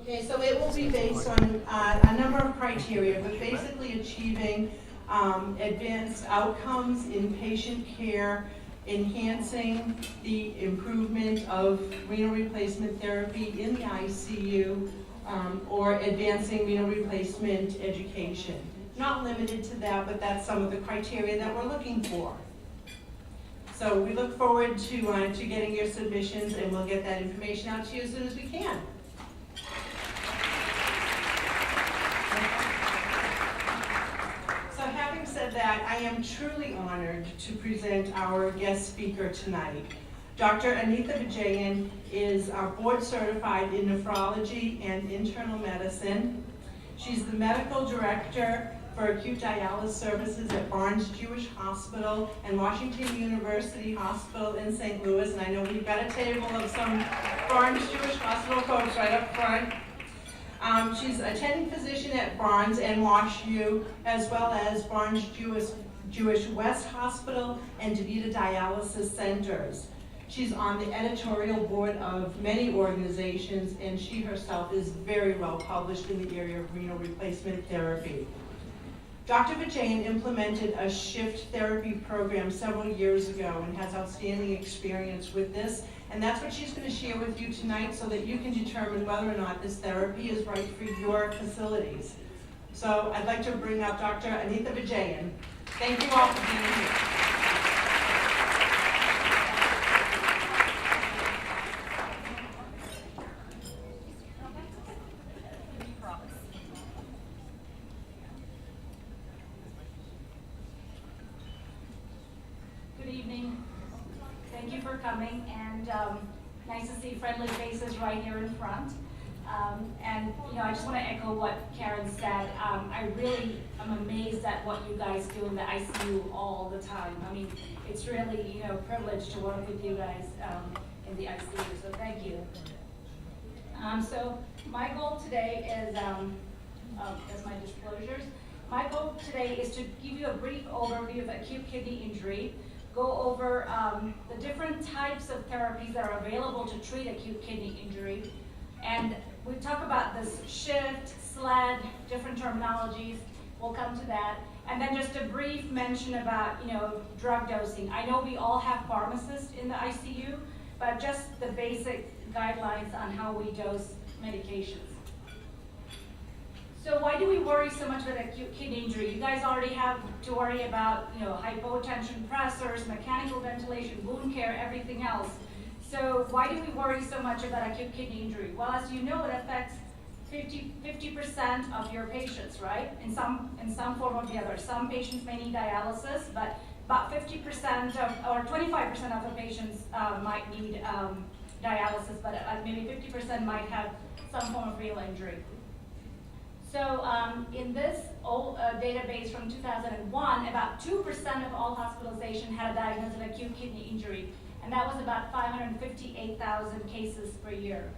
Okay, so it will be based on a number of criteria, but basically achieving advanced outcomes in patient care, enhancing the improvement of renal replacement therapy in the ICU, or advancing renal replacement education. Not limited to that, but that's some of the criteria that we're looking for. So we look forward to getting your submissions, and we'll get that information out to you as soon as we can. So having said that, I am truly honored to present our guest speaker tonight. Dr. Anitha Vijayan is board certified in nephrology and internal medicine. She's the medical director for acute dialysis services at Barnes Jewish Hospital and Washington University Hospital in St. Louis. And I know we've got a table of some Barnes Jewish Hospital folks right up front. She's attending physician at Barnes and WashU, as well as Barnes Jewish West Hospital and DaVita Dialysis Centers. She's on the editorial board of many organizations, and she herself is very well published in the area of renal replacement therapy. Dr. Vijayan implemented a shift therapy program several years ago and has outstanding experience with this, and that's what she's going to share with you tonight so that you can determine whether or not this therapy is right for your facilities. So I'd like to bring up Dr. Anitha Vijayan. Thank you all for being here. Coming, and nice to see friendly faces right here in front. And I just want to echo what Karen said. I really am amazed at what you guys do in the ICU all the time. I mean, it's really a privilege to work with you guys in the ICU. So thank you. So my goal today is, that's my disclosures. My goal today is to give you a brief overview of acute kidney injury. Go over the different types of therapies that are available to treat acute kidney injury. And we talk about this shift, SLED, different terminologies. We'll come to that. And then just a brief mention about, drug dosing. I know we all have pharmacists in the ICU, but just the basic guidelines on how we dose medications. So why do we worry so much about acute kidney injury? You guys already have to worry about, hypotension pressors, mechanical ventilation, wound care, everything else. So why do we worry so much about acute kidney injury? Well, as you know, it affects 50% of your patients, right? In some form or the other. Some patients may need dialysis, but about 50% or 25% of the patients might need dialysis, but maybe 50% might have some form of renal injury. So in this old database from 2001, about 2% of all hospitalization had a diagnosis of acute kidney injury, and that was about 558,000 cases per year.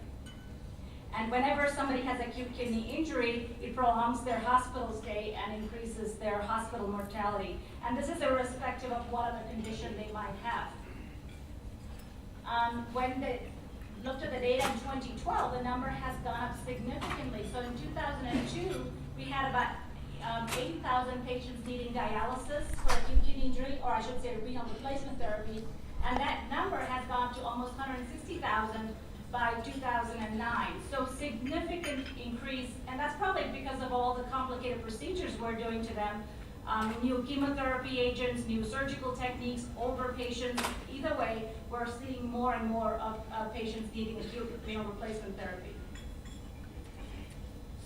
And whenever somebody has acute kidney injury, it prolongs their hospital stay and increases their hospital mortality. And this is irrespective of what other condition they might have. When they looked at the data in 2012, the number has gone up significantly. So in 2002, we had about 80,000 patients needing dialysis for acute kidney injury, or I should say renal replacement therapy. And that number has gone to almost 160,000 by 2009. So significant increase, and that's probably because of all the complicated procedures we're doing to them. New chemotherapy agents, new surgical techniques, older patients. Either way, we're seeing more and more of patients needing acute renal replacement therapy.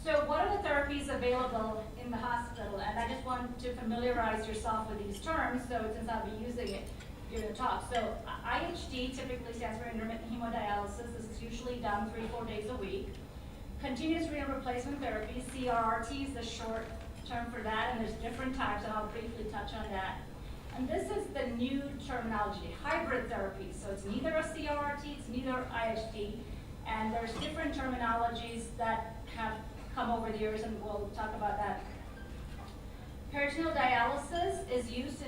So what are the therapies available in the hospital? And I just want to familiarize yourself with these terms, so since I'll be using it during the talk. So IHD typically stands for intermittent hemodialysis. This is usually done 3-4 days a week. Continuous renal replacement therapy, CRRT is the short term for that, and there's different types, and I'll briefly touch on that. And this is the new terminology, hybrid therapy. So it's neither a CRRT, it's neither IHD, and there's different terminologies that have come over the years, and we'll talk about that. Peritoneal dialysis is used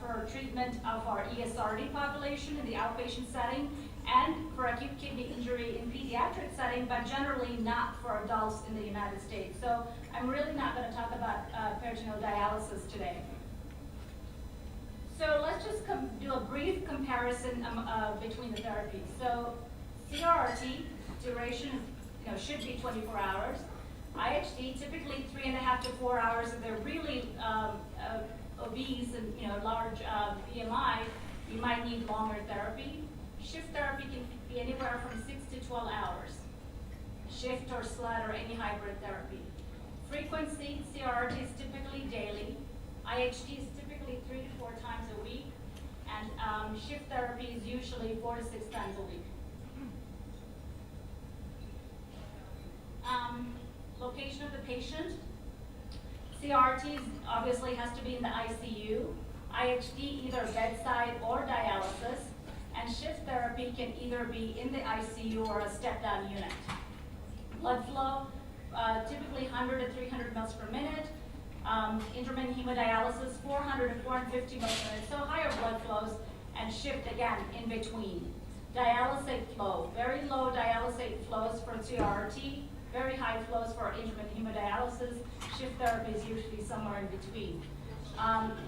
for treatment of our ESRD population in the outpatient setting and for acute kidney injury in pediatric setting, but generally not for adults in the United States. So I'm really not going to talk about peritoneal dialysis today. So let's just do a brief comparison between the therapies. So CRRT duration should be 24 hours. IHD typically 3.5 to 4 hours. If they're really obese and large BMI, you might need longer therapy. Shift therapy can be anywhere from 6 to 12 hours. Shift or sled or any hybrid therapy. Frequency, CRRT is typically daily. IHD is typically 3 to 4 times a week. And shift therapy is usually 4 to 6 times a week. Location of the patient. CRRT obviously has to be in the ICU. IHD either bedside or dialysis. And shift therapy can either be in the ICU or a step-down unit. Blood flow, typically 100 to 300 mL per minute. Intermittent hemodialysis, 400 to 450 mL per minute, so higher blood flows, and shift again in between. Dialysate flow, very low dialysate flows for CRRT, very high flows for intermittent hemodialysis. Shift therapy is usually somewhere in between.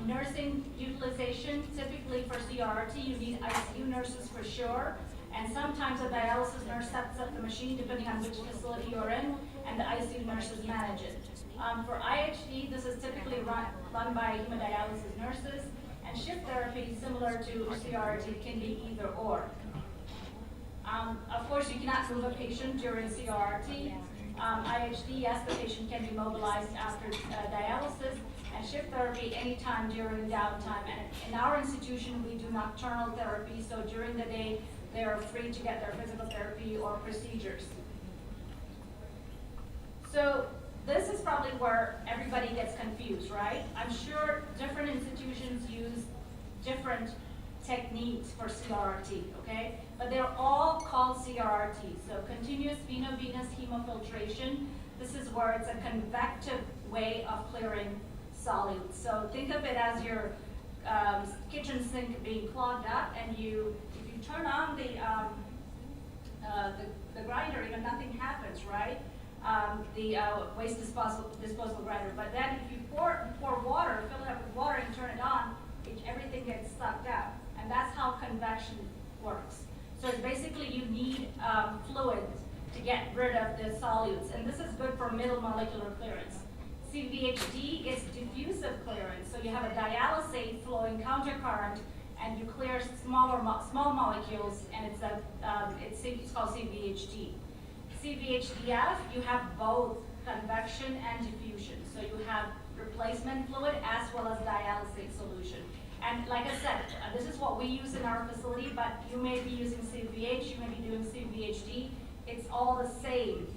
Nursing utilization, typically for CRRT, you need ICU nurses for sure, and sometimes a dialysis nurse sets up the machine depending on which facility you're in, and the ICU nurses manage it. For IHD, this is typically run by hemodialysis nurses, and shift therapy, similar to CRRT, can be either or. Of course, you cannot move a patient during CRRT. IHD, yes, the patient can be mobilized after dialysis, and shift therapy anytime during downtime. And in our institution, we do nocturnal therapy, so during the day, they are free to get their physical therapy or procedures. So this is probably where everybody gets confused, right? I'm sure different institutions use different techniques for CRRT, okay? But they're all called CRRT. So continuous veno-venous hemofiltration, this is where it's a convective way of clearing solids. So think of it as your kitchen sink being clogged up, and if you turn on the grinder, nothing happens, right? The waste disposal grinder. But then if you pour water, fill it up with water and turn it on, everything gets sucked out. And that's how convection works. So it's basically you need fluid to get rid of the solutes. And this is good for middle molecular clearance. CVHD is diffusive clearance. So you have a dialysate flowing countercurrent, and you clear small molecules, and it's called CVHD. CVHDF, you have both convection and diffusion. So you have replacement fluid as well as dialysate solution. And like I said, this is what we use in our facility, but you may be using CVH, you may be doing CVHD. It's all the same.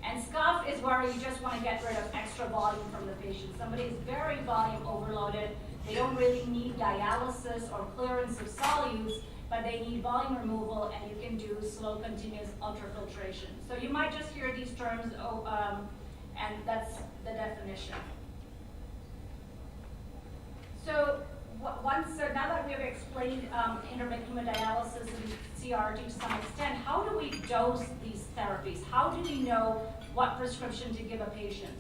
And scuff is where you just want to get rid of extra volume from the patient. Somebody is very volume overloaded. They don't really need dialysis or clearance of solutes, but they need volume removal, and you can do slow continuous ultrafiltration. So you might just hear these terms, and that's the definition. So now that we have explained intermittent hemodialysis and CRRT to some extent, how do we dose these therapies? How do we know what prescription to give a patient?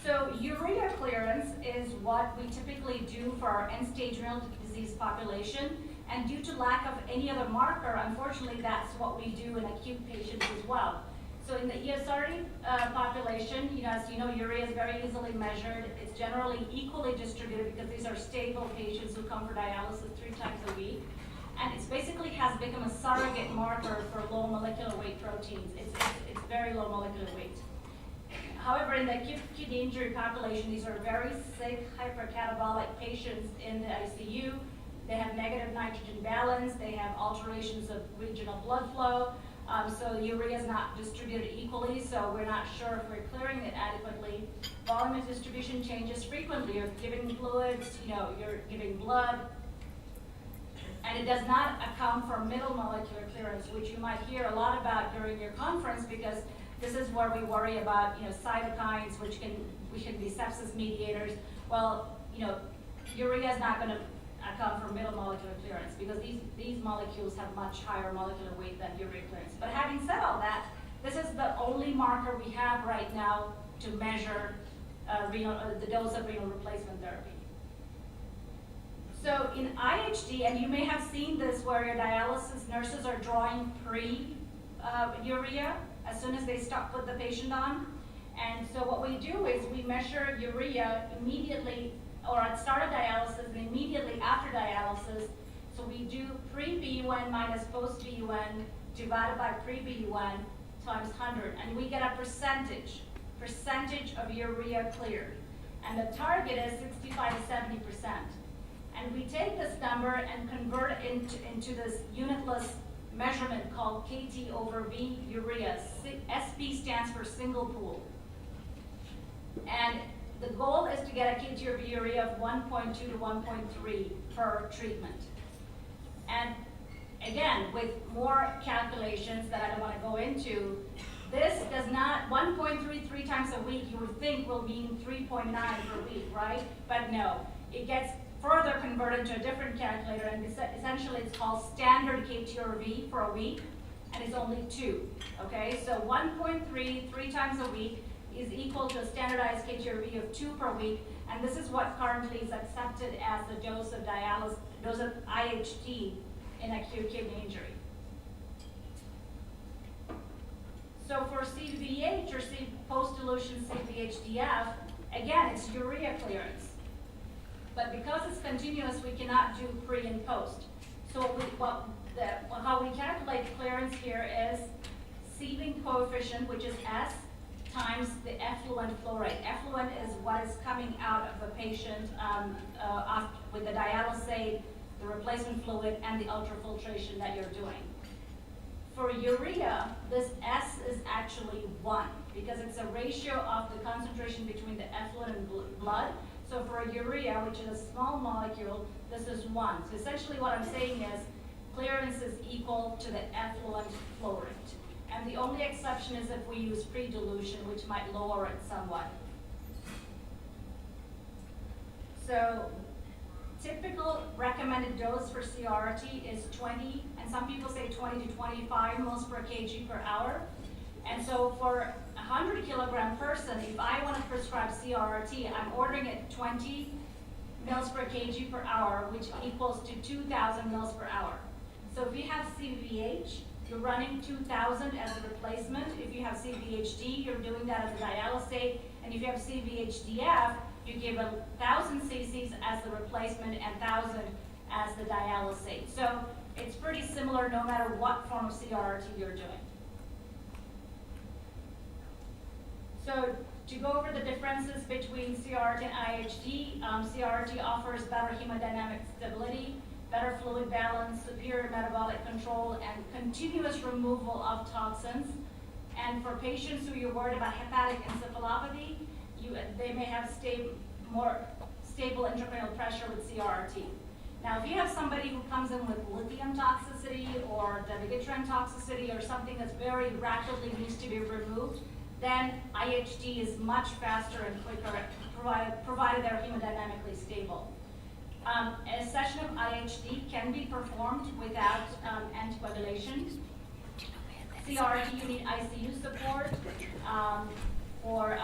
So urea clearance is what we typically do for our end-stage renal disease population, and due to lack of any other marker, unfortunately, that's what we do in acute patients as well. So in the ESRD population, as you know, urea is very easily measured. It's generally equally distributed because these are stable patients who come for dialysis 3 times a week. And it basically has become a surrogate marker for low molecular weight proteins. It's very low molecular weight. However, in the acute kidney injury population, these are very sick, hypercatabolic patients in the ICU. They have negative nitrogen balance. They have alterations of regional blood flow. So urea is not distributed equally, so we're not sure if we're clearing it adequately. Volume of distribution changes frequently. You're giving fluids, you're giving blood. And it does not account for middle molecular clearance, which you might hear a lot about during your conference, because This is where we worry about, cytokines, which can be sepsis mediators. Well, urea is not going to account for middle molecular clearance because these molecules have much higher molecular weight than urea clearance. But having said all that, this is the only marker we have right now to measure the dose of renal replacement therapy. So in IHD, and you may have seen this where your dialysis nurses are drawing pre-urea as soon as they put the patient on. And so what we do is we measure urea immediately or at start of dialysis and immediately after dialysis. So we do pre-BUN minus post-BUN divided by pre-BUN times 100, and we get a percentage of urea cleared. And the target is 65 to 70%. And we take this number and convert it into this unitless measurement called KT over V urea. SP stands for single pool. And the goal is to get a KT over urea of 1.2 to 1.3 per treatment. And again, with more calculations that I don't want to go into, this does not, 1.33 times a week you would think will mean 3.9 per week, right? But no, it gets further converted to a different calculator, and essentially it's called standard KT over V for a week, and it's only 2, okay? So 1.3 3 times a week is equal to a standardized KT over V of 2 per week, and this is what currently is accepted as the dose of IHD in acute kidney injury. So for CVH or post-dilution CVHDF, again, it's urea clearance. But because it's continuous, we cannot do pre and post. So how we calculate clearance here is sieving coefficient, which is S, times the effluent flow rate. Effluent is what is coming out of the patient with the dialysate, the replacement fluid, and the ultrafiltration that you're doing. For urea, this S is actually 1 because it's a ratio of the concentration between the effluent and blood. So for urea, which is a small molecule, this is 1. So essentially what I'm saying is clearance is equal to the effluent flow rate. And the only exception is if we use pre-dilution, which might lower it somewhat. So typical recommended dose for CRT is 20, and some people say 20 to 25 mils per kg per hour. And so for a 100 kilogram person, if I want to prescribe CRT, I'm ordering it 20 mils per kg per hour, which equals to 2,000 mils per hour. So if you have CVH, you're running 2,000 as a replacement. If you have CVHD, you're doing that as a dialysate. And if you have CVHDF, you give 1,000 cc's as the replacement and 1,000 as the dialysate. So it's pretty similar no matter what form of CRT you're doing. So to go over the differences between CRT and IHD, CRT offers better hemodynamic stability, better fluid balance, superior metabolic control, and continuous removal of toxins. And for patients who you're worried about hepatic encephalopathy, they may have more stable intracranial pressure with CRT. Now, if you have somebody who comes in with lithium toxicity or dabigatran toxicity or something that's very rapidly needs to be removed, then IHD is much faster and quicker, provided they're hemodynamically stable. A session of IHD can be performed without anticoagulation. CRT, you need ICU support, or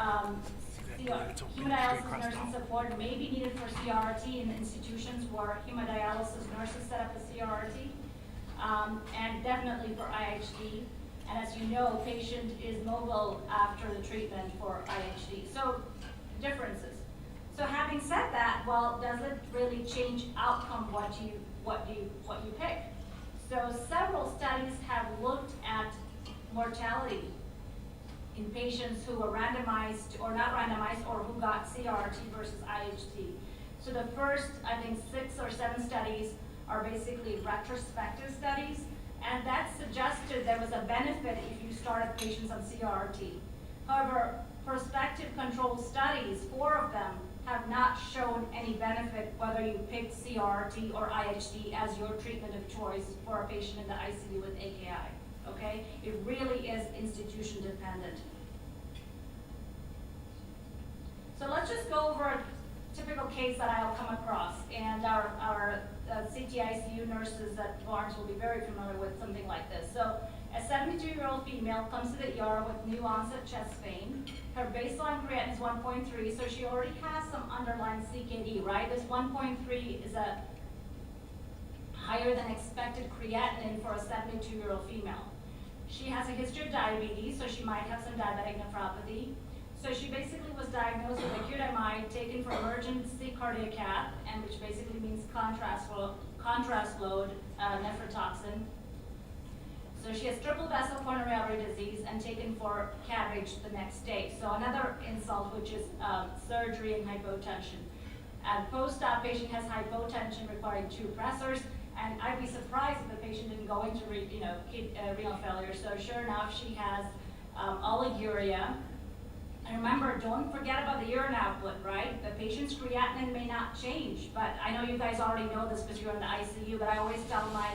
hemodialysis nursing support may be needed for CRT in institutions where hemodialysis nurses set up a CRT, and definitely for IHD. And as you know, patient is mobile after the treatment for IHD. So differences. So having said that, well, does it really change outcome what you pick? So several studies have looked at mortality in patients who were randomized or not randomized or who got CRT versus IHD. So the first, I think, 6 or 7 studies are basically retrospective studies, and that suggested there was a benefit if you started patients on CRT. However, prospective controlled studies, 4 of them, have not shown any benefit whether you pick CRT or IHD as your treatment of choice for a patient in the ICU with AKI. okay? It really is institution dependent. So let's just go over a typical case that I'll come across, and our CTICU nurses at Barnes will be very familiar with something like this. So a 72-year-old female comes to the ER with new onset chest pain. Her baseline creatinine is 1.3, so she already has some underlying CKD, right? This 1.3 is a higher than expected creatinine for a 72-year-old female. She has a history of diabetes, so she might have some diabetic nephropathy. So she basically was diagnosed with acute MI, taken for emergency cardiac cath, and which basically means contrast load nephrotoxin. So she has triple vessel coronary artery disease and taken for CABG the next day. So another insult, which is surgery and hypotension. And post-op patient has hypotension requiring 2 pressors, and I'd be surprised if the patient didn't go into renal failure. So sure enough, she has oliguria. And remember, don't forget about the urine output, right? The patient's creatinine may not change, but I know you guys already know this because you're in the ICU, but I always tell my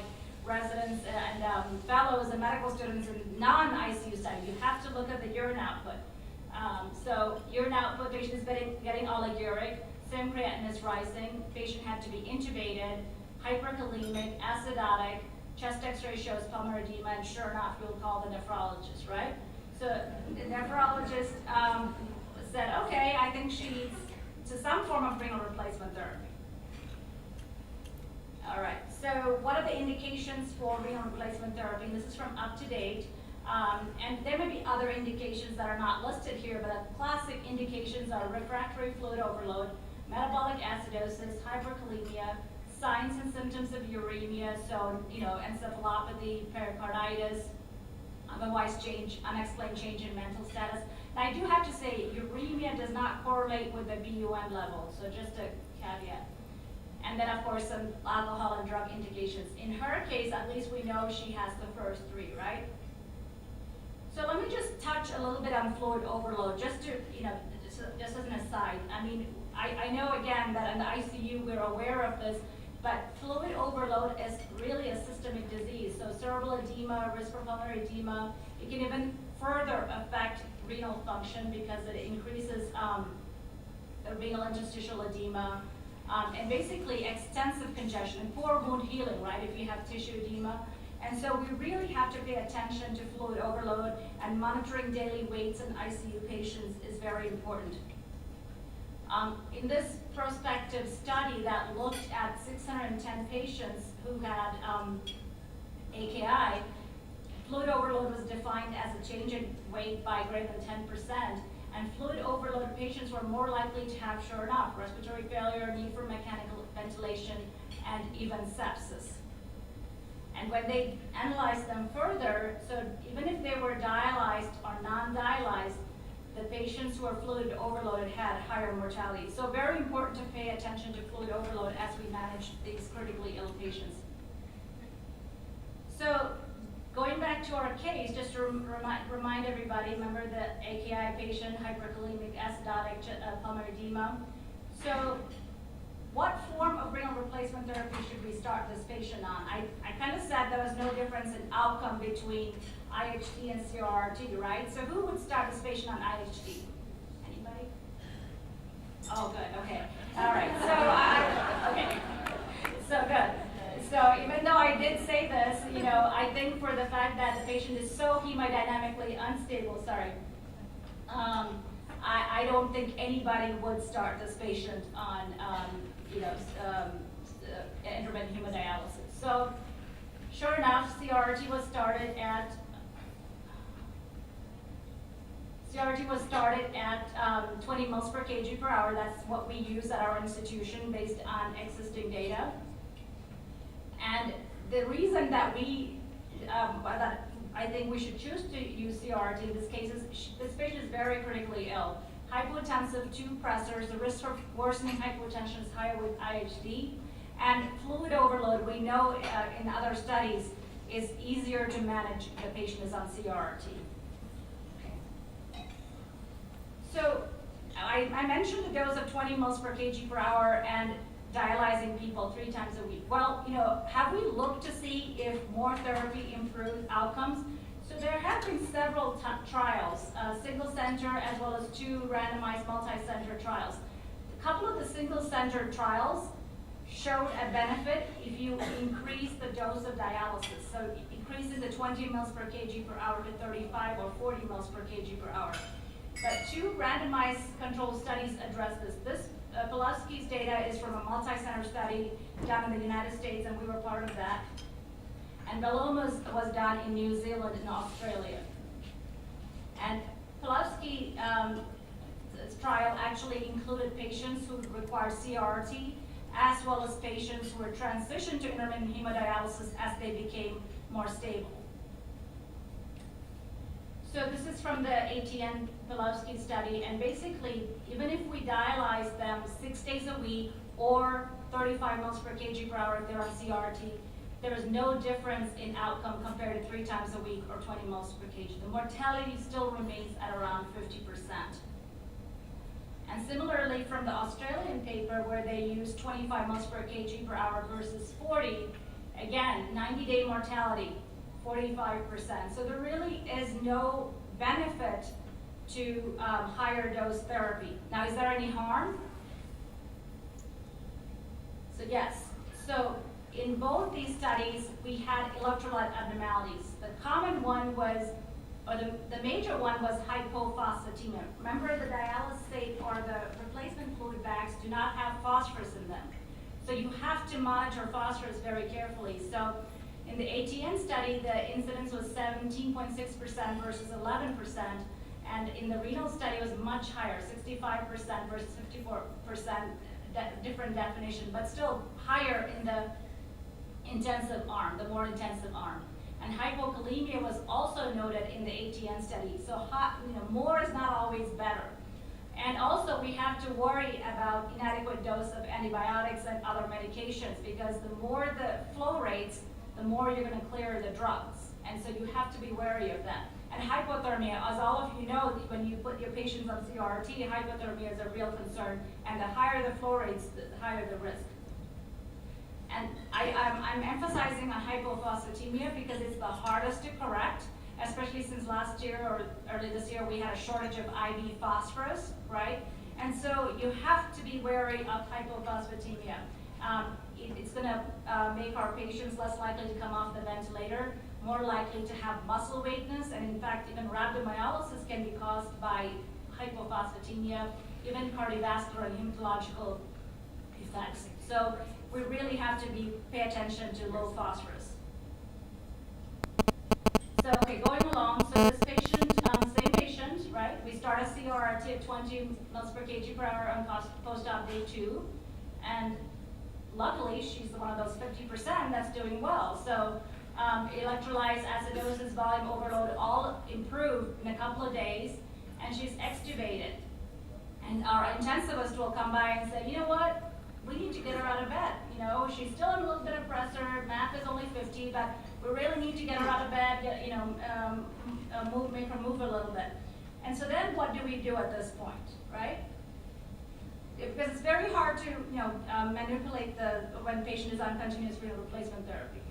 residents and fellows and medical students in non-ICU study, you have to look at the urine output. So urine output, patient is getting oliguric, serum creatinine is rising, patient had to be intubated, hyperkalemic, acidotic, chest x-ray shows pulmonary edema, and sure enough, you'll call the nephrologist, right? So the nephrologist said, okay, I think she needs to some form of renal replacement therapy. All right, so what are the indications for renal replacement therapy? And this is from Up to Date. And there may be other indications that are not listed here, but the classic indications are refractory fluid overload, metabolic acidosis, hyperkalemia, signs and symptoms of uremia, so, encephalopathy, pericarditis, otherwise unexplained change in mental status. Now I do have to say, uremia does not correlate with the BUN level, so just a caveat. And then of course some alcohol and drug indications. In her case, at least we know she has the first 3, right? So let me just touch a little bit on fluid overload, just to, just as an aside. I mean, I know again that in the ICU we're aware of this, but fluid overload is really a systemic disease. So cerebral edema, risk for pulmonary edema, it can even further affect renal function because it increases renal interstitial edema, and basically extensive congestion and poor wound healing, right, if you have tissue edema. And so we really have to pay attention to fluid overload, and monitoring daily weights in ICU patients is very important. In this prospective study that looked at 610 patients who had AKI, fluid overload was defined as a change in weight by greater than 10%, and fluid overload patients were more likely to have, sure enough, respiratory failure, need for mechanical ventilation, and even sepsis. And when they analyzed them further, so even if they were dialyzed or non-dialyzed, the patients who were fluid overloaded had higher mortality. So very important to pay attention to fluid overload as we manage these critically ill patients. So going back to our case, just to remind everybody, remember the AKI patient, hyperkalemic, acidotic, pulmonary edema. So what form of renal replacement therapy should we start this patient on? I kind of said there was no difference in outcome between IHD and CRRT, right? So who would start this patient on IHD? Anybody? Oh, good, okay. All right, so good. So even though I did say this, I think for the fact that the patient is so hemodynamically unstable, I don't think anybody would start this patient on, intermittent hemodialysis. So sure enough, CRRT was started at 20 mils per kg per hour. That's what we use at our institution based on existing data. And the reason that that I think we should choose to use CRRT in this case is this patient is very critically ill. Hypotensive, 2 pressors, the risk for worsening hypotension is higher with IHD. And fluid overload, we know in other studies, is easier to manage if the patient is on CRRT. Okay. So I mentioned the dose of 20 mils per kg per hour and dialyzing people 3 times a week. Well, have we looked to see if more therapy improves outcomes? So there have been several trials, single center as well as 2 randomized multi-center trials. A couple of the single center trials showed a benefit if you increase the dose of dialysis. So increasing the 20 mils per kg per hour to 35 or 40 mils per kg per hour. But 2 randomized controlled studies address this. Pulaski's data is from a multi-center study done in the United States, and we were part of that. And Belloma's was done in New Zealand and Australia. And Pulaski's trial actually included patients who required CRRT, as well as patients who were transitioned to intermittent hemodialysis as they became more stable. So this is from the ATN Pulaski study, and basically, even if we dialyze them 6 days a week or 35 mils per kg per hour if they're on CRT, there is no difference in outcome compared to 3 times a week or 20 mils per kg. The mortality still remains at around 50%. And similarly, from the Australian paper where they used 25 mils per kg per hour versus 40, again, 90-day mortality, 45%. So there really is no benefit to higher dose therapy. Now, is there any harm? So yes. So in both these studies, we had electrolyte abnormalities. The common one was, or the major one was hypophosphatemia. Remember, the dialysate or the replacement fluid bags do not have phosphorus in them. So you have to monitor phosphorus very carefully. So in the ATN study, the incidence was 17.6% versus 11%, and in the renal study, it was much higher, 65% versus 54%, different definition, but still higher in the intensive arm, the more intensive arm. And hypokalemia was also noted in the ATN study. So more is not always better. And also we have to worry about inadequate dose of antibiotics and other medications, because the more the flow rates, the more you're going to clear the drugs. And so you have to be wary of that. And hypothermia, as all of you know, when you put your patients on CRT, hypothermia is a real concern. And the higher the flow rates, the higher the risk. And I'm emphasizing on hypophosphatemia because it's the hardest to correct, especially since last year or early this year we had a shortage of IV phosphorus, right? And so you have to be wary of hypophosphatemia. It's going to make our patients less likely to come off the ventilator, more likely to have muscle weakness, and in fact even rhabdomyolysis can be caused by hypophosphatemia, even cardiovascular and hematological effects. So we really have to pay attention to low phosphorus. So, okay, going along, so this patient, same patient, right? We start a CRRT at 20 mils per kg per hour on post-op day 2, and luckily she's one of those 50% that's doing well. So electrolytes, acidosis, volume overload, all improved in a couple of days, and she's extubated. And our intensivist will come by and say, you know what? We need to get her out of bed. You know, she's still in a little bit of pressure. MAP is only 50, but we really need to get her out of bed. Make her move a little bit. And so then, what do we do at this point, right? Because it's very hard to, manipulate when patient is on continuous renal replacement therapy.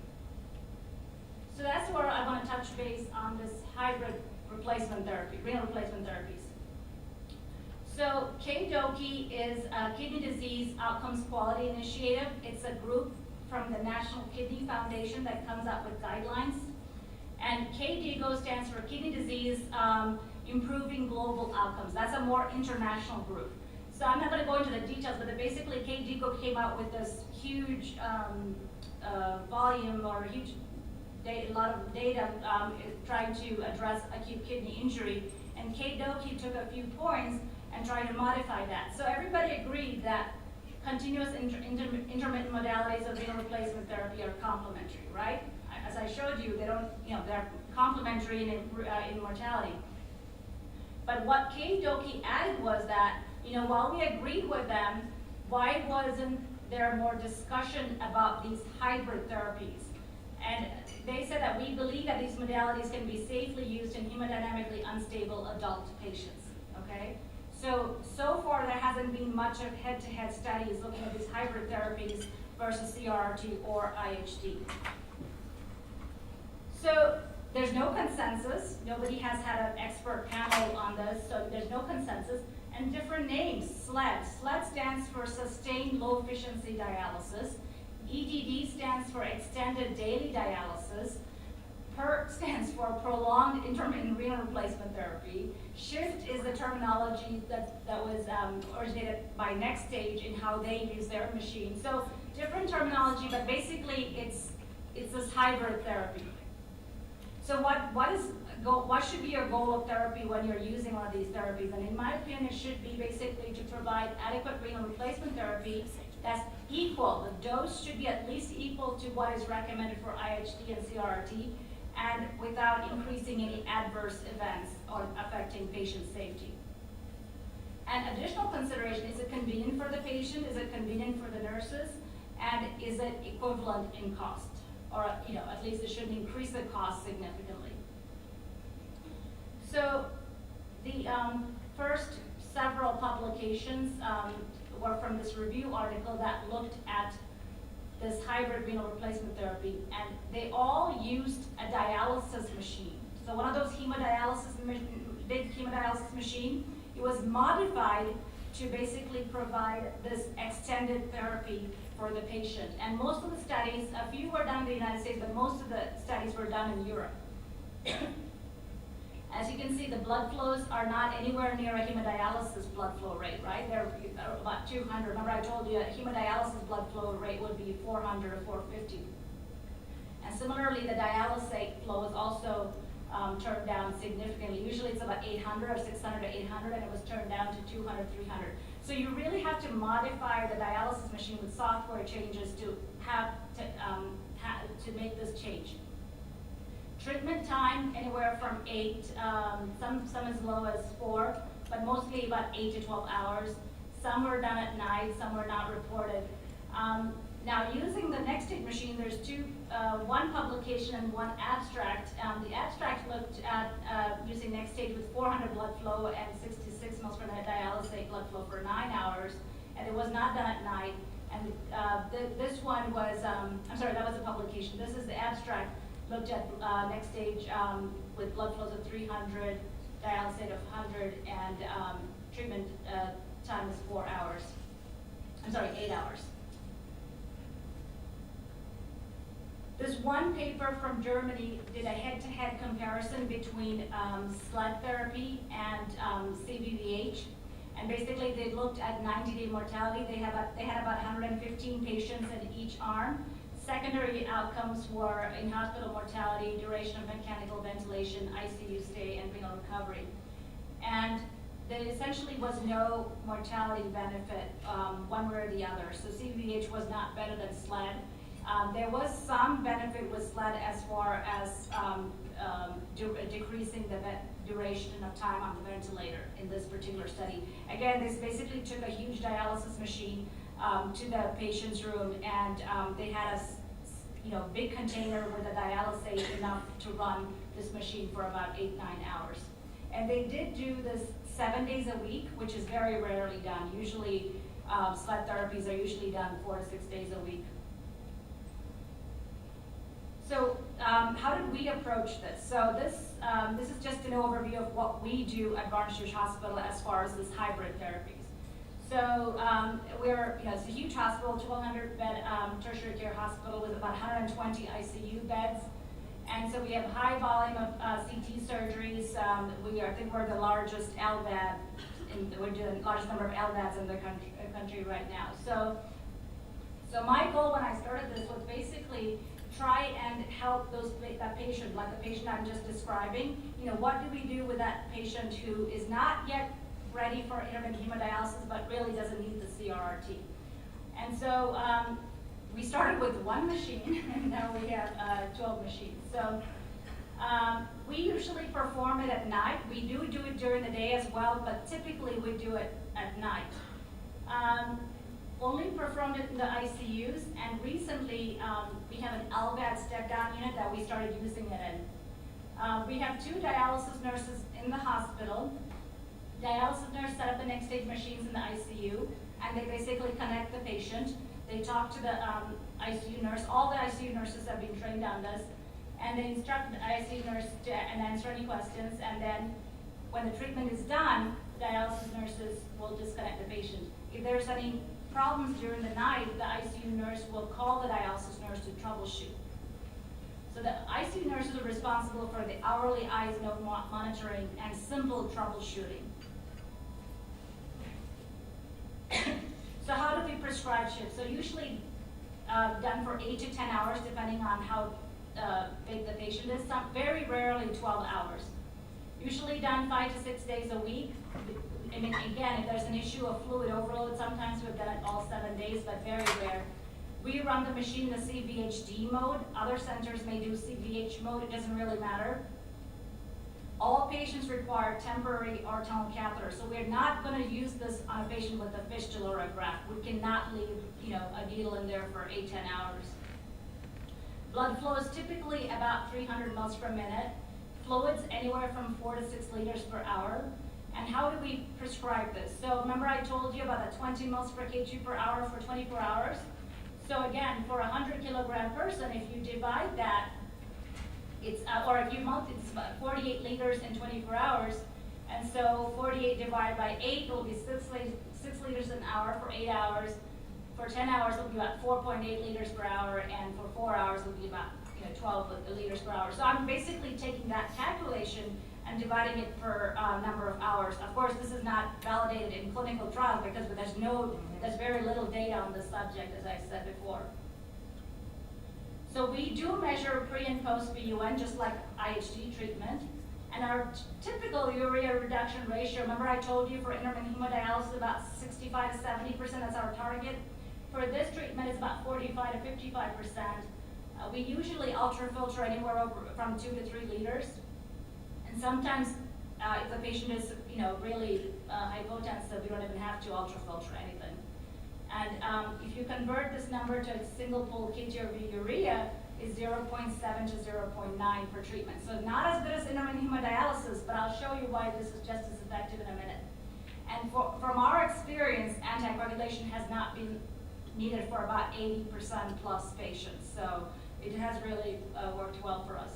So that's where I want to touch base on this hybrid replacement therapy, renal replacement therapies. So KDOQI is a Kidney Disease Outcomes Quality Initiative. It's a group from the National Kidney Foundation that comes up with guidelines. And KDIGO stands for Kidney Disease Improving Global Outcomes. That's a more international group. So I'm not going to go into the details, but basically KDIGO came out with this huge volume or a lot of data trying to address acute kidney injury. And KDOQI took a few points and try to modify that. So everybody agreed that continuous intermittent modalities of renal replacement therapy are complementary, right? As I showed you, they're complementary in mortality. But what KDOQI added was that, while we agreed with them, why wasn't there more discussion about these hybrid therapies? And they said that we believe that these modalities can be safely used in hemodynamically unstable adult patients, okay? So far there hasn't been much of head-to-head studies looking at these hybrid therapies versus CRRT or IHD. So There's no consensus. Nobody has had an expert panel on this, so there's no consensus. And different names, SLED. SLED stands for Sustained Low Efficiency Dialysis. EDD stands for Extended Daily Dialysis. PERT stands for Prolonged Intermittent Renal Replacement Therapy. SHIFT is the terminology that was originated by Next Stage in how they use their machine. So different terminology, but basically it's this hybrid therapy. So what should be your goal of therapy when you're using one of these therapies? And in my opinion, it should be basically to provide adequate renal replacement therapy that's equal. The dose should be at least equal to what is recommended for IHD and CRRT, and without increasing any adverse events or affecting patient safety. And additional consideration, is it convenient for the patient? Is it convenient for the nurses? And is it equivalent in cost? Or, at least it shouldn't increase the cost significantly. So the first several publications were from this review article that looked at this hybrid renal replacement therapy, and they all used a dialysis machine. So one of those big hemodialysis machine, it was modified to basically provide this extended therapy for the patient. And most of the studies, a few were done in the United States, but most of the studies were done in Europe. As you can see, the blood flows are not anywhere near a hemodialysis blood flow rate, right? They're about 200. Remember I told you a hemodialysis blood flow rate would be 400 or 450. And similarly, the dialysate flow is also turned down significantly. Usually it's about 800 or 600 to 800, and it was turned down to 200, 300. So you really have to modify the dialysis machine with software changes to make this change. Treatment time, anywhere from 8, some as low as 4, but mostly about 8 to 12 hours. Some were done at night, some were not reported. Now, using the Nextate machine, there's one publication and one abstract. The abstract looked at using Nextate with 400 blood flow and 66 mL per minute dialysate blood flow for 9 hours, and it was not done at night. And this one was, that was a publication. This is the abstract, looked at next stage with blood flows of 300, dialysate of 100, and treatment time is 8 hours. This one paper from Germany did a head-to-head comparison between SLED therapy and CVVH. And basically they looked at 90-day mortality. They had about 115 patients in each arm. Secondary outcomes were in-hospital mortality, duration of mechanical ventilation, ICU stay, and renal recovery. And there essentially was no mortality benefit one way or the other. So CVVH was not better than SLED. There was some benefit with SLED as far as decreasing the duration of time on the ventilator in this particular study. Again, this basically took a huge dialysis machine to the patient's room, and they had a big container with a dialysate enough to run this machine for about 8-9 hours. And they did do this 7 days a week, which is very rarely done. Usually, SLED therapies are usually done 4 to 6 days a week. So how did we approach this? So this is just an overview of what we do at Barnes-Jewish Hospital as far as this hybrid therapies. So it's a huge hospital, 1,200 bed tertiary care hospital with about 120 ICU beds. And so we have high volume of CT surgeries. I think we're the largest LVAD, we're doing the largest number of LVADs in the country right now. So my goal when I started this was basically try and help that patient, like the patient I'm just describing. What do we do with that patient who is not yet ready for intermittent hemodialysis but really doesn't need the CRRT? And so we started with one machine, and now we have 12 machines. So we usually perform it at night. We do it during the day as well, but typically we do it at night. Only performed it in the ICUs, and recently we have an LVAD step-down unit that we started using it in. We have 2 dialysis nurses in the hospital. Dialysis nurse set up the next stage machines in the ICU, and they basically connect the patient. They talk to the ICU nurse. All the ICU nurses have been trained on this. and they instruct the ICU nurse to and answer any questions, and then when the treatment is done, the dialysis nurses will disconnect the patient. If there's any problems during the night, the ICU nurse will call the dialysis nurse to troubleshoot. So the ICU nurses are responsible for the hourly eyes node monitoring and simple troubleshooting. So how do we prescribe shifts? So usually done for 8 to 10 hours, depending on how big the patient is. Very rarely 12 hours. Usually done 5 to 6 days a week. I mean, again, if there's an issue of fluid overload, sometimes we've done it all 7 days, but very rare. We run the machine in the CVHD mode. Other centers may do CVH mode. It doesn't really matter. All patients require temporary arterial catheter, so we're not going to use this on a patient with a fistula or a graft. We cannot leave, a needle in there for 8-10 hours. Blood flow is typically about 300 mils per minute. Fluids anywhere from 4 to 6 liters per hour. And how do we prescribe this? So remember I told you about the 20 mils per kg per hour for 24 hours? So again, for a 100 kilogram person, if you divide that, it's, or if you multiply, it's about 48 liters in 24 hours. And so 48 divided by 8 will be 6 liters an hour for 8 hours. For 10 hours, it will be about 4.8 liters per hour. And for 4 hours, it will be about 12 liters per hour. So I'm basically taking that calculation and dividing it per number of hours. Of course, this is not validated in clinical trials because there's very little data on this subject, as I said before. So we do measure pre and post BUN, just like IHD treatment. And our typical urea reduction ratio, remember I told you for intermittent hemodialysis about 65 to 70%, that's our target. For this treatment, it's about 45 to 55%. We usually ultrafilter anywhere over from 2 to 3 liters. And sometimes if the patient is really hypotensive, we don't even have to ultrafilter anything. And if you convert this number to a single pole kg urea, is 0.7 to 0.9 per treatment. So not as good as intermittent hemodialysis, but I'll show you why this is just as effective in a minute. And from our experience, anticoagulation has not been needed for about 80% plus patients. So it has really worked well for us.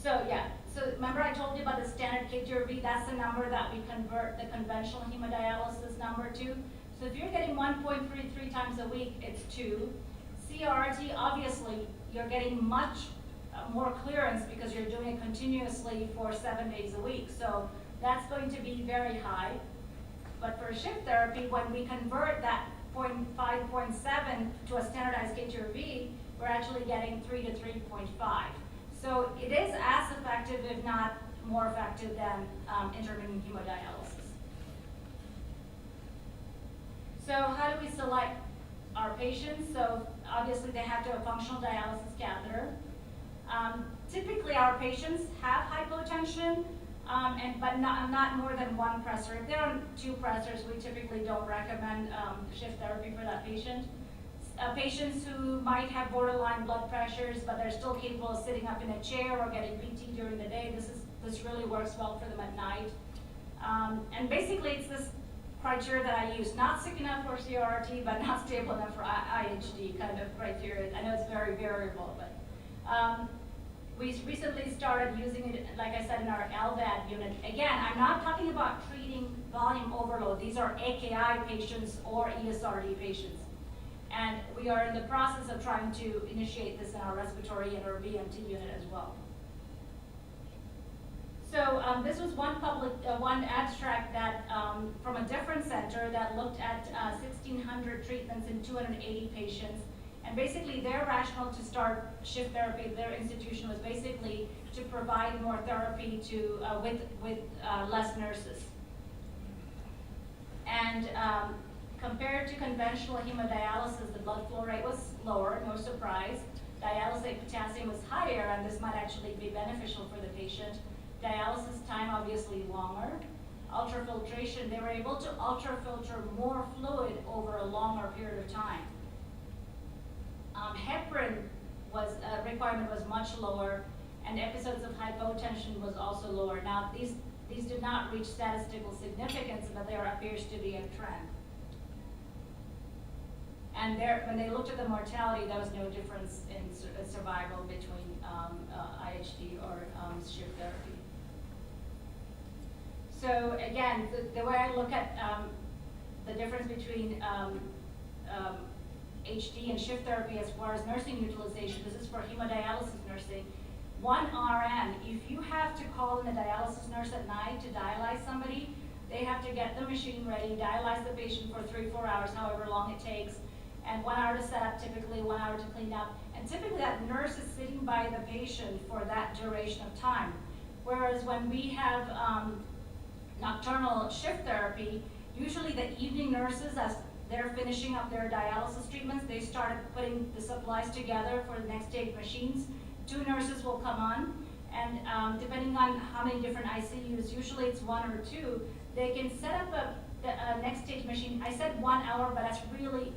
So yeah, so remember I told you about the standard kg/v, that's the number that we convert the conventional hemodialysis number to. So if you're getting 1.33 times a week, it's 2. CRT, obviously, you're getting much more clearance because you're doing it continuously for 7 days a week. So that's going to be very high. But for shift therapy, when we convert that 0.5, 0.7 to a standardized kg/v, we're actually getting 3 to 3.5. So it is as effective, if not more effective, than intermittent hemodialysis. So how do we select our patients? So obviously they have to have a functional dialysis catheter. Typically our patients have hypotension, but not more than 1 pressor. If they're on 2 pressors, we typically don't recommend shift therapy for that patient. Patients who might have borderline blood pressures, but they're still capable of sitting up in a chair or getting PT during the day, this really works well for them at night. And basically it's this criteria that I use, not sick enough for CRT, but not stable enough for IHD kind of criteria. I know it's very variable, but we recently started using it, like I said, in our LVAD unit. Again, I'm not talking about treating volume overload. These are AKI patients or ESRD patients. And we are in the process of trying to initiate this in our respiratory and our BMT unit as well. So this was one abstract that from a different center that looked at 1,600 treatments in 280 patients. And basically their rationale to start shift therapy at their institution was basically to provide more therapy to with less nurses. And compared to conventional hemodialysis, the blood flow rate was lower, no surprise. Dialysate potassium was higher, and this might actually be beneficial for the patient. Dialysis time obviously longer. Ultrafiltration, they were able to ultrafilter more fluid over a longer period of time. Heparin requirement was much lower, and episodes of hypotension was also lower. Now these did not reach statistical significance, but there appears to be a trend. And when they looked at the mortality, there was no difference in survival between IHD or shift therapy. So again, the way I look at the difference between HD and shift therapy as far as nursing utilization, this is for hemodialysis nursing. One RN, if you have to call in a dialysis nurse at night to dialyze somebody, they have to get the machine ready, dialyze the patient for 3-4 hours, however long it takes, and 1 hour to set up, typically 1 hour to clean up. And typically that nurse is sitting by the patient for that duration of time. Whereas when we have nocturnal shift therapy, usually the evening nurses, as they're finishing up their dialysis treatments, they started putting the supplies together for the next stage machines. 2 nurses will come on, and depending on how many different ICUs, usually it's 1 or 2, they can set up a next stage machine. I said 1 hour, but that's really,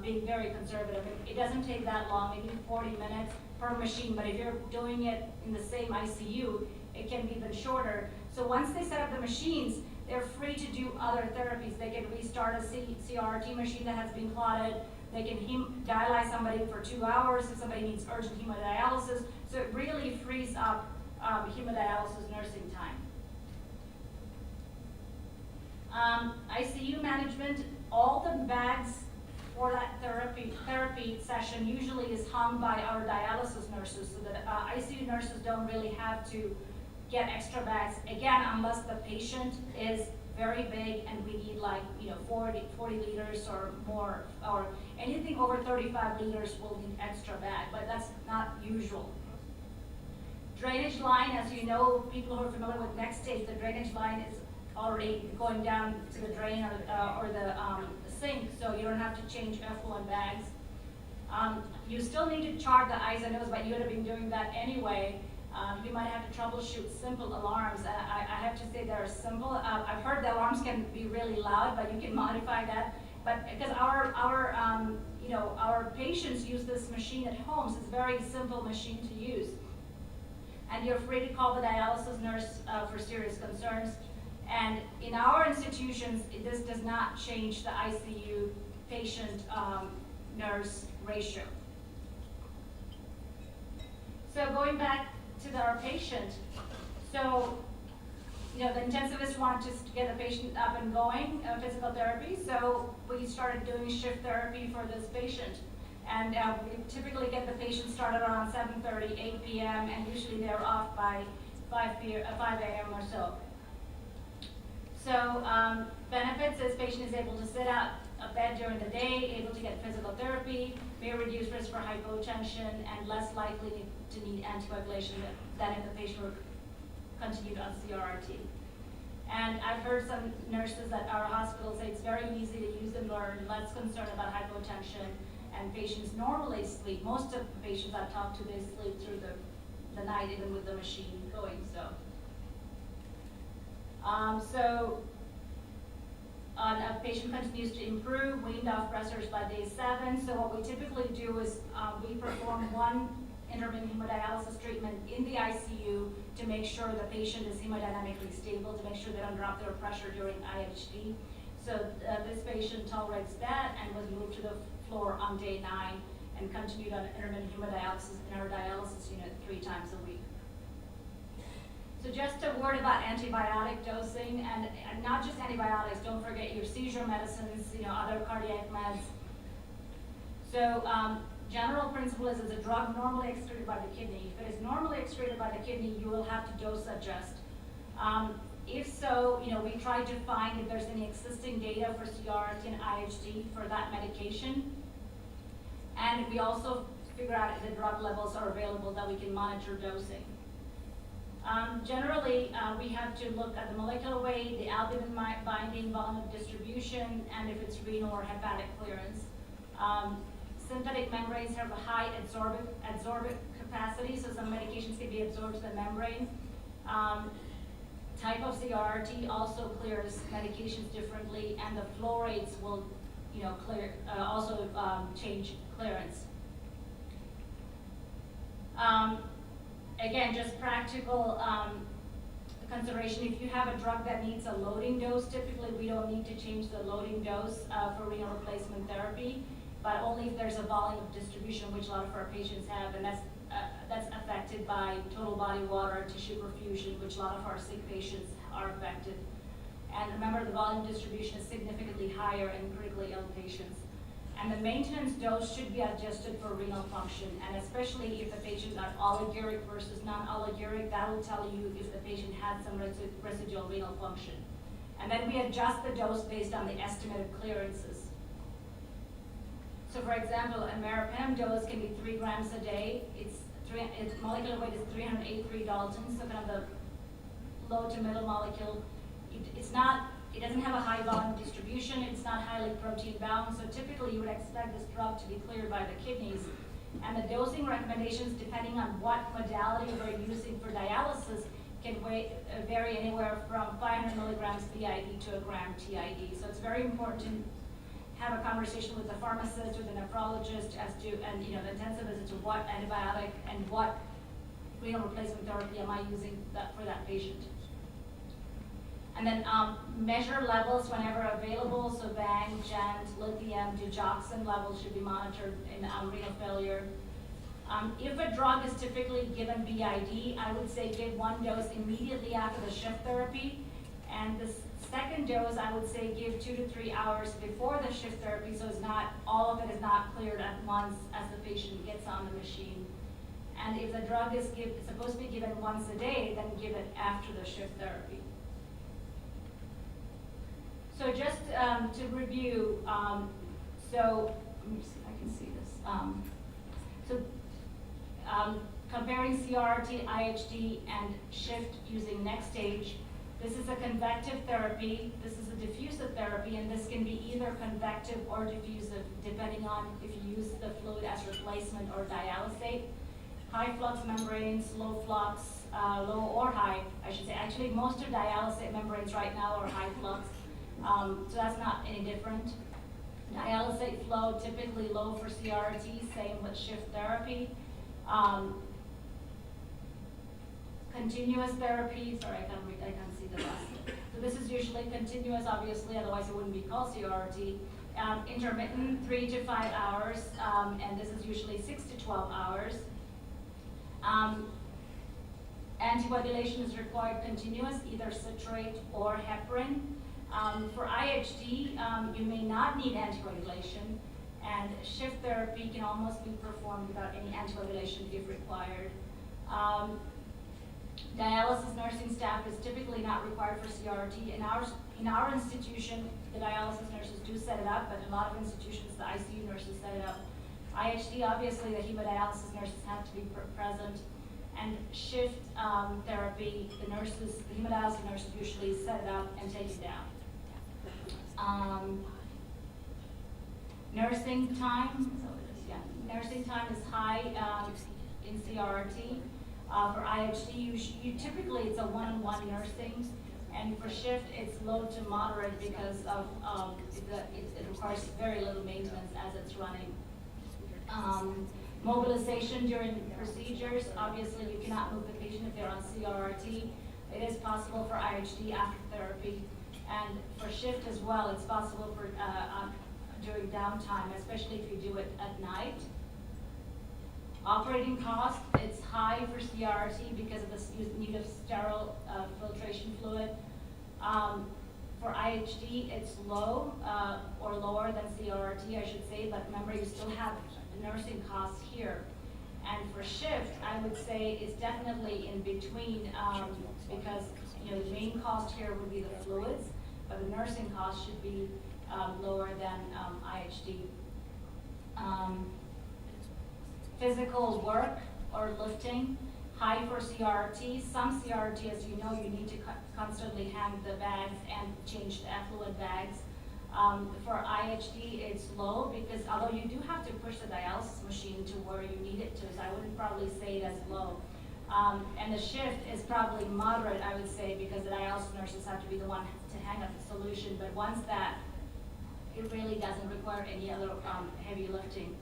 being very conservative. It doesn't take that long, maybe 40 minutes per machine, but if you're doing it in the same ICU, it can be even shorter. So once they set up the machines, they're free to do other therapies. They can restart a CRT machine that has been clotted. They can dialyze somebody for 2 hours if somebody needs urgent hemodialysis. So it really frees up hemodialysis nursing time. ICU management, all the bags for that therapy session usually is hung by our dialysis nurses, so that ICU nurses don't really have to get extra bags, again, unless the patient is very big and we need 40 liters or more, or anything over 35 liters will need extra bag, but that's not usual. Drainage line, as you know, people who are familiar with next stage, the drainage line is already going down to the drain or the sink, so you don't have to change effluent bags. You still need to chart the eyes and nose, but you would have been doing that anyway. You might have to troubleshoot simple alarms. I have to say they're simple. I've heard the alarms can be really loud, but you can modify that. But because our patients use this machine at home, so it's a very simple machine to use. And you're free to call the dialysis nurse for serious concerns. And in our institutions, this does not change the ICU patient nurse ratio. So going back to our patient, so the intensivists want to get the patient up and going, physical therapy, so we started doing shift therapy for this patient. And we typically get the patient started around 7:30, 8 p.m., and usually they're off by 5 a.m. or so. So benefits is patient is able to sit out a bed during the day, able to get physical therapy, may reduce risk for hypotension, and less likely to need anticoagulation than if the patient were continued on CRRT. And I've heard some nurses at our hospital say it's very easy to use and learn, less concerned about hypotension, and patients normally sleep. Most of the patients I've talked to, they sleep through the night even with the machine going, a patient continues to improve, weaned off pressors by day 7. So what we typically do is we perform 1 intermittent hemodialysis treatment in the ICU to make sure the patient is hemodynamically stable, to make sure they don't drop their pressure during IHD. So this patient tolerates that and was moved to the floor on day 9 and continued on intermittent hemodialysis in our dialysis unit 3 times a week. So just a word about antibiotic dosing, and not just antibiotics, don't forget your seizure medicines, other cardiac meds. So general principle is a drug normally excreted by the kidney. If it is normally excreted by the kidney, you will have to dose adjust. If so, we try to find if there's any existing data for CRRT and IHD for that medication. And we also figure out if the drug levels are available that we can monitor dosing. Generally, we have to look at the molecular weight, the albumin binding, volume of distribution, and if it's renal or hepatic clearance. Synthetic membranes have a high adsorbent capacity, so some medications can be absorbed to the membrane. Type of CRRT also clears medications differently, and the flow rates will, also change clearance. Again, just practical consideration, if you have a drug that needs a loading dose, typically we don't need to change the loading dose for renal replacement therapy, but only if there's a volume of distribution, which a lot of our patients have, and that's affected by total body water, tissue perfusion, which a lot of our sick patients are affected. And remember, the volume distribution is significantly higher in critically ill patients. And the maintenance dose should be adjusted for renal function, and especially if the patient got oliguric versus non-oliguric, that will tell you if the patient had some residual renal function. And then we adjust the dose based on the estimated clearances. So for example, a meropenem dose can be 3 grams a day. Its molecular weight is 383 Daltons, so kind of the low to middle molecule. It doesn't have a high volume distribution, it's not highly protein bound, so typically you would expect this drug to be cleared by the kidneys. And the dosing recommendations, depending on what modality we're using for dialysis, can vary anywhere from 500 milligrams BID to a gram TID. So it's very important to have a conversation with the pharmacist or the nephrologist and the intensivist as to what antibiotic and what renal replacement therapy am I using for that patient. And then measure levels whenever available, so Bang, Gent, lithium, digoxin levels should be monitored in renal failure. If a drug is typically given BID, I would say give 1 dose immediately after the shift therapy, and the second dose I would say give 2 to 3 hours before the shift therapy, so it's not all of it is not cleared at once as the patient gets on the machine. And if the drug is supposed to be given once a day, then give it after the shift therapy. So just to review, so let me see if I can see this. Comparing CRRT, IHD, and shift using next stage. This is a convective therapy, this is a diffusive therapy, and this can be either convective or diffusive, depending on if you use the fluid as replacement or dialysate. High flux membranes, low flux, low or high, I should say. Actually, most of dialysate membranes right now are high flux. So that's not any different. Dialysate flow, typically low for CRT, same with shift therapy. Continuous therapy, sorry, I can't see the rest. So this is usually continuous, obviously, otherwise it wouldn't be called CRT. Intermittent, 3 to 5 hours, and this is usually 6 to 12 hours. Anticoagulation is required continuous, either citrate or heparin. For IHD, you may not need anticoagulation, and shift therapy can almost be performed without any anticoagulation if required. Dialysis nursing staff is typically not required for CRT. In our institution, the dialysis nurses do set it up, but in a lot of institutions, the ICU nurses set it up. IHD, obviously, the hemodialysis nurses have to be present. And shift therapy, the hemodialysis nurses usually set it up and take it down. Nursing time, nursing time is high in CRT. For IHD, you typically it's a one-on-one nursing, and for shift it's low to moderate because of it requires very little maintenance as it's running. Mobilization during procedures, obviously you cannot move the patient if they're on CRT. It is possible for IHD after therapy, and for shift as well, it's possible for during downtime, especially if you do it at night. Operating cost, it's high for CRT because of the need of sterile filtration fluid. For IHD, it's low or lower than CRT, I should say, but remember you still have nursing costs here. And for shift, I would say is definitely in between because the main cost here would be the fluids, but the nursing cost should be lower than IHD. Physical work or lifting, high for CRT. Some CRT, as you know, you need to constantly hang the bags and change the effluent bags. For IHD, it's low because although you do have to push the dialysis machine to where you need it to, so I wouldn't probably say it as low. And the shift is probably moderate, I would say, because the dialysis nurses have to be the one to hang up the solution. But once that, it really doesn't require any other heavy lifting.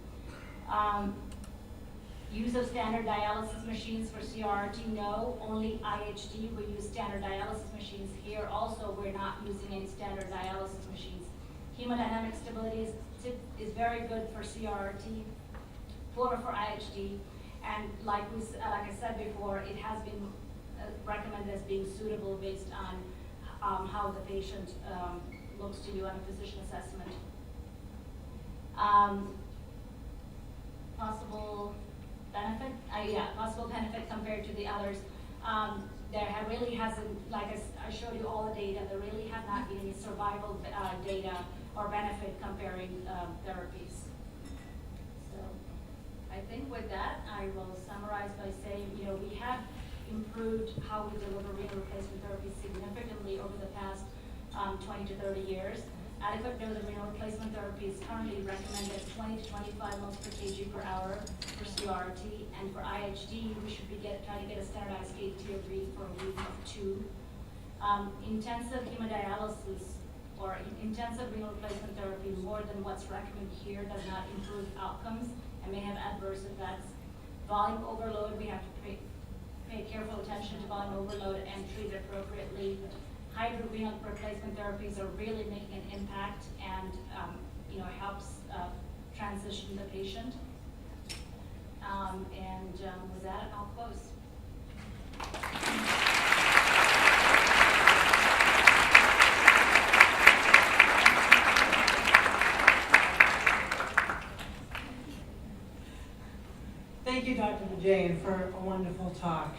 Use of standard dialysis machines for CRRT, no, only IHD, we use standard dialysis machines. Here also, we're not using any standard dialysis machines. Hemodynamic stability is very good for CRRT, poor for IHD, and like I said before, it has been recommended as being suitable based on how the patient looks to you on a physician assessment. Possible benefit? Possible benefit compared to the others. Really hasn't, like I showed you all the data, there really has not been any survival data or benefit comparing therapies. So I think with that, I will summarize by saying, we have improved how we deliver renal replacement therapy significantly over the past 20 to 30 years. Adequate dose of renal replacement therapy is currently recommended 20 to 25 mL per kg per hour for CRRT, and for IHD, we should be trying to get a standardized gate-tier read for a week of 2. Intensive hemodialysis or intensive renal replacement therapy more than what's recommended here does not improve outcomes and may have adverse effects. Volume overload, we have to pay careful attention to volume overload and treat it appropriately. Hydrorenal replacement therapies are really making an impact and helps transition the patient. With that, I'll close. Thank you, Dr. Vijayan, for a wonderful talk.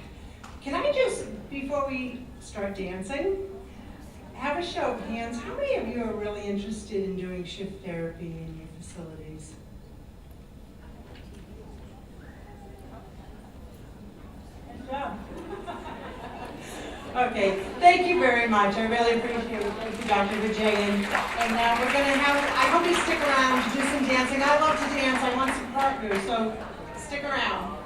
Can I just, before we start dancing, have a show of hands? How many of you are really interested in doing shift therapy in your facilities? Good job. Okay, thank you very much. I really appreciate it. Thank you, Dr. Vijayan. And now we're going to have, I hope you stick around to do some dancing. I love to dance. I want some partners, so stick around.